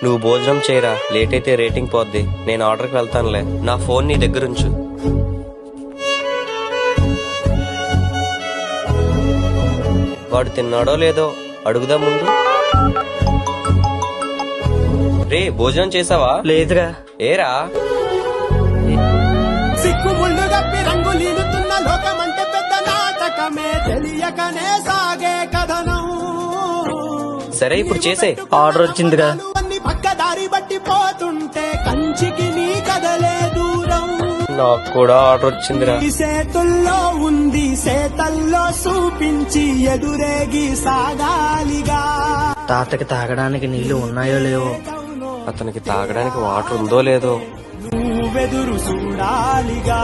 నువ్వు భోజనం చేయరా, లేట్ అయితే రేటింగ్ పోద్ది. నేను ఆర్డర్కి వెళ్తానులే. నా ఫోన్ నీ దగ్గరుంచు. వాడు తిన్నాడో లేదో అడుగుదా ముందు. రే, భోజనం చేసావా? లేదురా. ఏరా సిక్కుముళ్ళు గప్పి రంగులీనుతున్న లోకమంటే పెద్ద నాటకమే, తెలియకనే సాగే కథనం. సరే, ఇప్పుడు చేసే. ఆర్డర్ వచ్చిందిగా. అన్ని పక్కదారి బట్టి పోతుంటే కంచికి నీ కదలే దూరం. నాకు కూడా ఆర్డర్ వచ్చిందిరా. ఈ సేతుల్లో ఉంది, సేతల్లో చూపించి ఎదురేగి సాగాలిగా. తాతకి తాగడానికి నీళ్లు ఉన్నాయో లేవో, అతనికి తాగడానికి వాటర్ ఉందో లేదో నువ్వెదురు చూడాలిగా.